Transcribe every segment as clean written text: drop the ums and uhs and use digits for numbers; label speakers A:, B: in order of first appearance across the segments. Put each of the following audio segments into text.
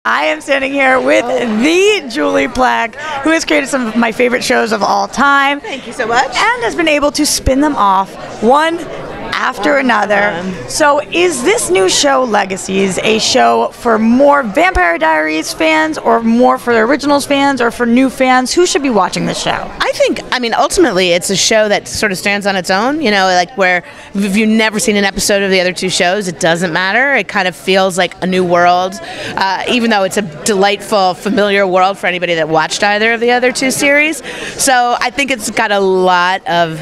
A: I am standing here with the Julie Plec, who has created some of my favorite shows of all time.
B: Thank you so much.
A: And has been able to spin them off one after another. So is this new show, Legacies, a show for more Vampire Diaries fans, or more for the originals fans, or for new fans? Who should be watching this show?
B: I mean, ultimately, it's a show that sort of stands on its own, you know, like where if you've never seen an episode of the other two shows, it doesn't matter. It kind of feels like a new world, even though it's a delightful, familiar world for anybody that watched either of the other two series. So I think it's got a lot of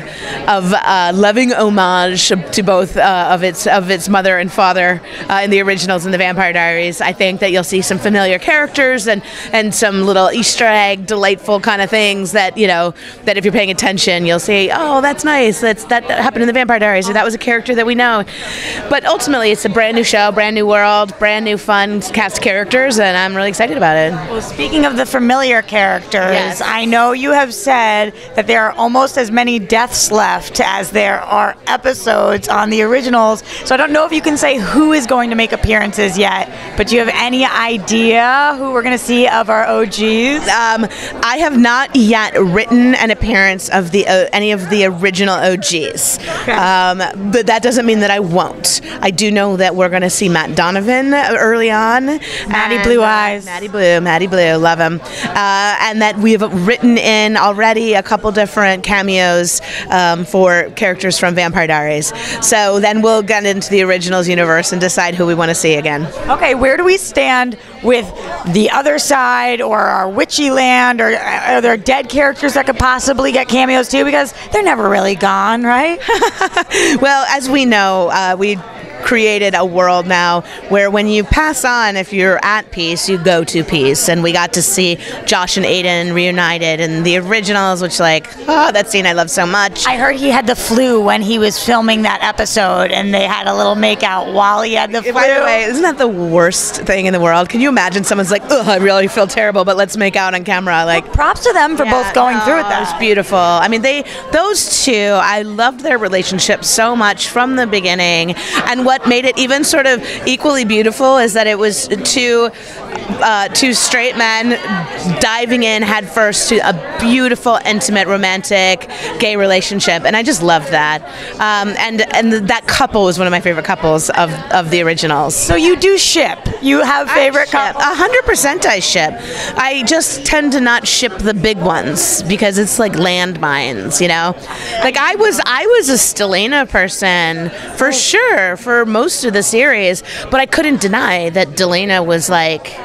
B: loving homage to both of its mother and father in the originals and the Vampire Diaries. I think that you'll see some familiar characters and some little Easter egg, delightful kind of things that, you know, that if you're paying attention, you'll say, oh, that's nice. That happened in the Vampire Diaries, or that was a character that we know. But ultimately, it's a brand new show, brand new world, brand new fun cast of characters, and I'm really excited about it.
A: Well, speaking of the familiar characters,
B: yes.
A: I know you have said that there are almost as many deaths left as there are episodes on the originals. So I don't know if you can say who is going to make appearances yet, but do you have any idea who we're going to see of our OGs?
B: I have not yet written an appearance of any of the original OGs, but that doesn't mean that I won't. I do know that we're going to see Matt Donovan early on.
A: Matty Blue Eyes.
B: Matty Blue, love him. And that we've written in already a couple different cameos for characters from Vampire Diaries. So then we'll get into the originals universe and decide who we want to see again.
A: Okay, where do we stand with the other side, or our witchy land, or are there dead characters that could possibly get cameos too? Because they're never really gone, right?
B: Well, as we know, we created a world now where when you pass on, if you're at peace, you go to peace. And we got to see Josh and Aiden reunited in the originals, which, like, oh, that scene I love so much.
A: I heard he had the flu when he was filming that episode, and they had a little makeout while he had the flu.
B: By the way, isn't that the worst thing in the world? Can you imagine someone's like, ugh, I really feel terrible, but let's make out on camera? Like,
A: well, props to them for both going through with that.
B: It was beautiful. I mean, those two, I loved their relationship so much from the beginning. And what made it even sort of equally beautiful is that it was two straight men diving in head first to a beautiful, intimate, romantic, gay relationship, and I just loved that. And that couple was one of my favorite couples of the originals.
A: So you do ship? You have favorite couples?
B: 100% I ship. I just tend to not ship the big ones because it's like landmines, you know. Like I was a Stelena person for sure for most of the series, but I couldn't deny that Delena was like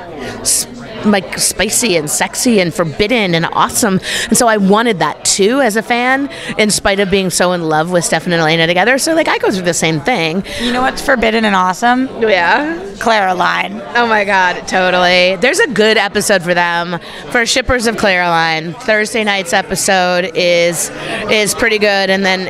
B: spicy and sexy and forbidden and awesome, and so I wanted that too as a fan, in spite of being so in love with Stefan and Elena together. So like I go through the same thing.
A: You know what's forbidden and awesome?
B: Yeah,
A: Claraline.
B: Oh my God, totally. There's a good episode for them, for shippers of Claraline. Thursday night's episode is pretty good, and then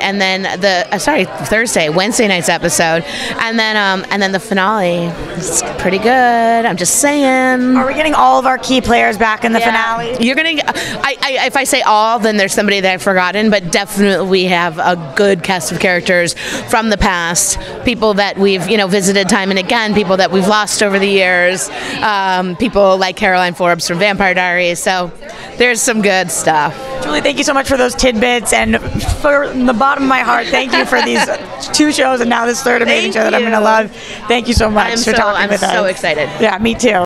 B: Wednesday night's episode, and then the finale is pretty good. I'm just saying.
A: Are we getting all of our key players back in the finale?
B: You're gonna. If I say all, then there's somebody that I've forgotten. But definitely, we have a good cast of characters from the past. People that we've visited time and again. People that we've lost over the years. People like Caroline Forbes from Vampire Diaries. So there's some good stuff.
A: Julie, thank you so much for those tidbits, and from the bottom of my heart, thank you for these two shows and now this third amazing show that I'm going to love. Thank you so much for talking with us.
B: I'm so excited.
A: Yeah, me too.